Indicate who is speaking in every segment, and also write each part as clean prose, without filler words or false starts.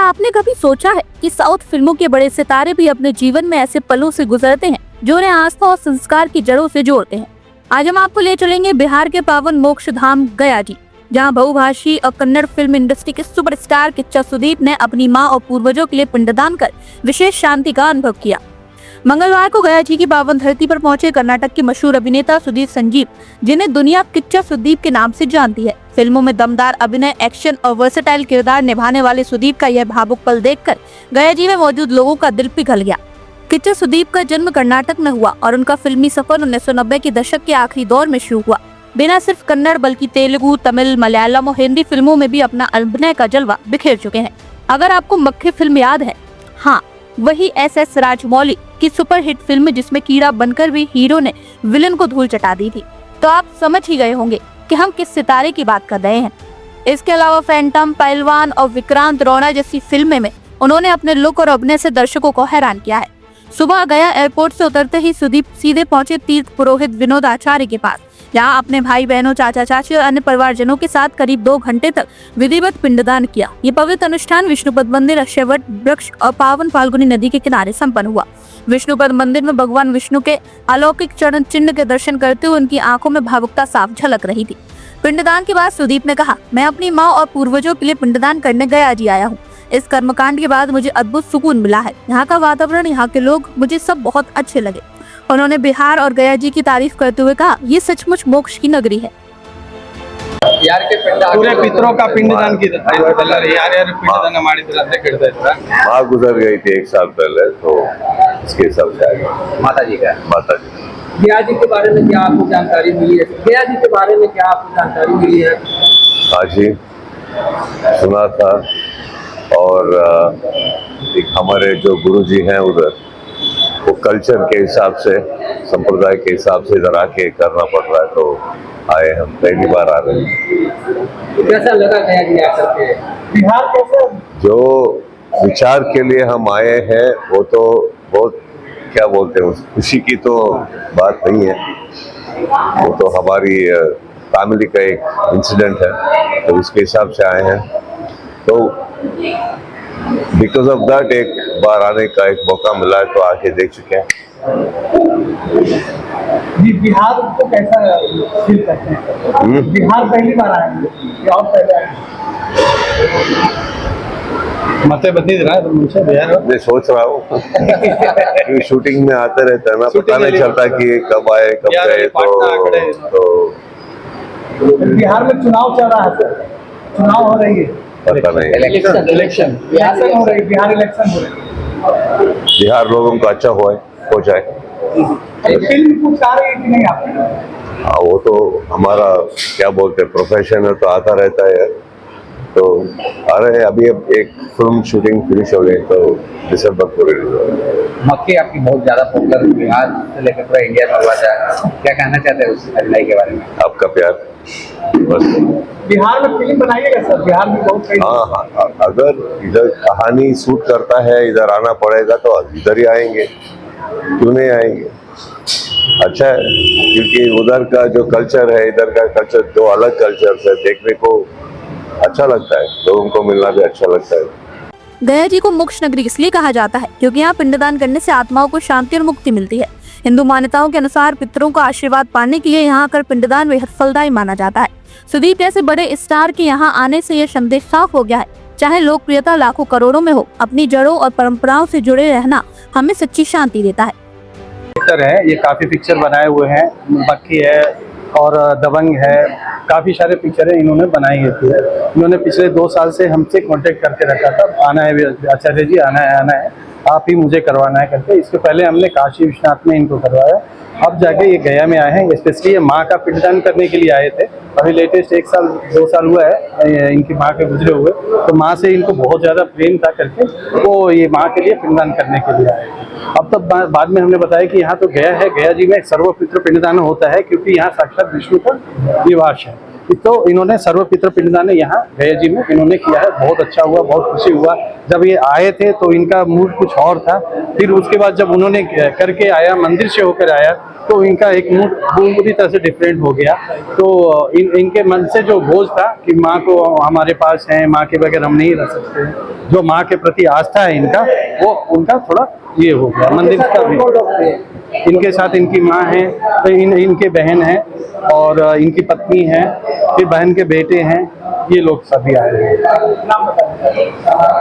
Speaker 1: आपने कभी सोचा है कि साउथ फिल्मों के बड़े सितारे भी अपने जीवन में ऐसे पलों से गुजरते हैं जो उन्हें आस्था और संस्कार की जड़ों से जोड़ते हैं। आज हम आपको ले चलेंगे बिहार के पावन मोक्ष धाम गया जी, जहां बहुभाषी और कन्नड़ फिल्म इंडस्ट्री के सुपरस्टार किच्चा सुदीप ने अपनी मां और पूर्वजों के लिए पिंडदान कर विशेष शांति का अनुभव किया। मंगलवार को गया जी की पावन धरती पर पहुंचे कर्नाटक के मशहूर अभिनेता सुदीप संजीव, जिन्हें दुनिया किच्चा सुदीप के नाम से जानती है। फिल्मों में दमदार अभिनय, एक्शन और वर्सेटाइल किरदार निभाने वाले सुदीप का यह भावुक पल देखकर गया जी में मौजूद लोगों का दिल पिघल गया। किच्चा सुदीप का जन्म कर्नाटक में हुआ और उनका फिल्मी सफर 1990 के दशक के आखिरी दौर में शुरू हुआ। बिना सिर्फ कन्नड़ बल्कि तेलुगु, तमिल, मलयालम और हिंदी फिल्मों में भी अपना अभिनय का जलवा बिखेर चुके हैं। अगर आपको मक्खी फिल्म याद है, हाँ, वही एस राजमौली की सुपरहिट फिल्म जिसमें कीड़ा बनकर भी हीरो ने विलन को धूल चटा दी थी, तो आप समझ ही गए होंगे कि हम किस सितारे की बात कर रहे हैं। इसके अलावा फैंटम, पहलवान और विक्रांत रोना जैसी फिल्में में उन्होंने अपने लुक और अभिनय से दर्शकों को हैरान किया है। सुबह गया एयरपोर्ट से उतरते ही सुदीप सीधे पहुंचे तीर्थ पुरोहित विनोद आचार्य के पास, जहां अपने भाई बहनों, चाचा चाची और अन्य परिवारजनों के साथ करीब 2 घंटे तक विधिवत पिंडदान किया। ये पवित्र अनुष्ठान विष्णुपद मंदिर, अक्षयवट वृक्ष और पावन फाल्गुनी नदी के किनारे संपन्न हुआ। विष्णुपद मंदिर में भगवान विष्णु के अलौकिक चरण चिन्ह के दर्शन करते हुए उनकी आंखों में भावुकता साफ झलक रही थी। पिंडदान के बाद सुदीप ने कहा, मैं अपनी माँ और पूर्वजों के लिए पिंडदान करने गया जी आया हूँ। इस कर्मकांड के बाद मुझे अद्भुत सुकून मिला है। यहाँ का वातावरण, यहाँ के लोग, मुझे सब बहुत अच्छे लगे। उन्होंने बिहार और गया जी की तारीफ करते हुए कहा, ये सचमुच मोक्ष की नगरी है।
Speaker 2: यार के पूरे पितरों का पिंडदान की यार पिंडदान
Speaker 3: माँ गुजर गई थी 1 साल पहले, तो इसके हिसाब से
Speaker 2: माता जी का
Speaker 3: गया
Speaker 2: जी के बारे में क्या आपको जानकारी मिली है? गया जी के बारे में क्या आपको जानकारी मिली है?
Speaker 3: आज ही सुना था, और एक हमारे जो गुरुजी हैं उधर, वो कल्चर के हिसाब से, संप्रदाय के हिसाब से इधर आके करना पड़ रहा है, तो आए हम पहली बार आ रहे हैं।
Speaker 2: कैसा लगा गया जी आकर के? बिहार कैसे?
Speaker 3: जो विचार के लिए हम आए हैं वो तो बहुत, क्या बोलते हैं, खुशी की तो बात नहीं है, वो तो हमारी फैमिली का एक इंसिडेंट है, तो उसके हिसाब से आए हैं। तो बिकॉज ऑफ दैट एक बार आने का एक मौका मिला है, तो आके देख चुके हैं।
Speaker 2: जी बिहार को कैसा फील करते हैं? बिहार पहली बार आए हैं और पहले आए? मत बदली रहा है मुझे बिहार।
Speaker 3: मैं सोच रहा हूँ क्योंकि शूटिंग में आते रहते हैं ना, पता नहीं चलता कि कब आए कब गए। तो
Speaker 2: बिहार में चुनाव चल रहा है सर, चुनाव हो रही है,
Speaker 3: पता नहीं,
Speaker 2: इलेक्शन हो रही है, बिहार इलेक्शन हो रही है।
Speaker 3: बिहार लोगों को अच्छा हो जाए।
Speaker 2: फिल्म कुछ आ रही है कि नहीं आपकी?
Speaker 3: हाँ, वो तो हमारा क्या बोलते हैं प्रोफेशन है, तो आता रहता है, तो आ रहे हैं। अभी अब एक फिल्म शूटिंग फिनिश हो गई, तो दिसंबर को रिलीज होगा।
Speaker 2: मक्खी आपकी बहुत ज्यादा पॉपुलर बिहार से लेकर पूरा इंडिया में हुआ था, क्या कहना चाहते हैं उस अभिनय के बारे में?
Speaker 3: आपका प्यार बस।
Speaker 2: बिहार में फिल्म बनाइएगा सर, बिहार में बहुत।
Speaker 3: हाँ, अगर इधर कहानी सूट करता है, इधर आना पड़ेगा तो इधर ही आएंगे, क्यों नहीं आएंगे? अच्छा है, क्योंकि उधर का जो कल्चर है, इधर का कल्चर, दो अलग कल्चर है, देखने को अच्छा लगता है, लोगों को मिलना भी अच्छा लगता है।
Speaker 1: गया जी को मोक्ष नगरी इसलिए कहा जाता है क्योंकि यहाँ पिंडदान करने से आत्माओं को शांति और मुक्ति मिलती है। हिंदू मान्यताओं के अनुसार पितरों का आशीर्वाद पाने के लिए यहाँ आकर पिंडदान बेहद फलदायी माना जाता है। सुदीप जैसे बड़े स्टार के यहाँ आने से यह संदेश साफ हो गया है, चाहे लोकप्रियता लाखों करोड़ों में हो, अपनी जड़ों और परंपराओं से जुड़े रहना हमें सच्ची शांति देता है।
Speaker 4: पिक्चर है, ये काफी पिक्चर बनाए हुए हैं, मक्खी है और दबंग है, काफी सारे पिक्चरें इन्होंने बनाई थी। इन्होंने पिछले 2 साल से हमसे कांटेक्ट करके रखा था, आना है आचार्य जी, आना है, आप ही मुझे करवाना है करके। इसके पहले हमने काशी विश्वनाथ में इनको करवाया, अब जाके ये गया में आए हैं। स्पेशली ये माँ का पिंडदान करने के लिए आए थे। अभी लेटेस्ट 1 साल 2 साल हुआ है इनकी माँ के गुजरे हुए, तो माँ से इनको बहुत ज़्यादा प्रेम था करके वो ये माँ के लिए पिंडदान करने के लिए आए। अब तब बाद में हमने बताया कि यहाँ तो गया है, गया जी में सर्वपितृ पिंडदान होता है, क्योंकि यहाँ साक्षात विष्णु का निवास है। तो इन्होंने सर्वपितृ पिंडदान यहाँ गया जी में इन्होंने किया है, बहुत अच्छा हुआ, बहुत खुशी हुआ। जब ये आए थे तो इनका मूड कुछ और था, फिर उसके बाद जब उन्होंने करके आया, मंदिर से होकर आया, तो इनका एक मूड पूरी तरह से डिफरेंट हो गया। तो इनके मन से जो बोझ था कि माँ को हमारे पास है, माँ के बगैर हम नहीं रह सकते, जो माँ के प्रति आस्था है इनका, वो उनका थोड़ा ये हो गया। मंदिर का भी इनके साथ इनकी माँ है, तो इनके बहन है और इनकी पत्नी है, फिर बहन के बेटे हैं, ये लोग सभी आए हैं।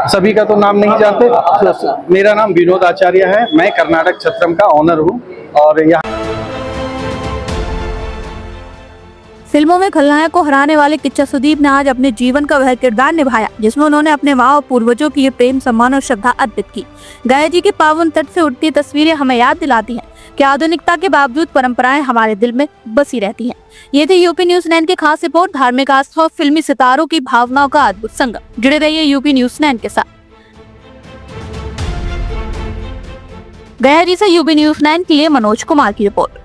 Speaker 4: सभी का तो नाम नहीं जानते। मेरा नाम विनोद आचार्य है, मैं कर्नाटक छत्रम का ऑनर हूँ और यहाँ
Speaker 1: फिल्मों में खलनायक को हराने वाले किच्चा सुदीप ने आज अपने जीवन का वह किरदार निभाया जिसमें उन्होंने अपने माँ और पूर्वजों की प्रेम, सम्मान और श्रद्धा अर्पित की। गया जी के पावन तट से उठती तस्वीरें हमें याद दिलाती हैं कि आधुनिकता के बावजूद परंपराएं हमारे दिल में बसी रहती हैं। ये थी यूपी न्यूज़ 9 की खास रिपोर्ट, धार्मिक आस्था और फिल्मी सितारों की भावनाओं का अद्भुत संगम। जुड़े रहिए यूपी न्यूज़ 9 के साथ। गया जी से यूपी न्यूज़ 9 के लिए मनोज कुमार की रिपोर्ट।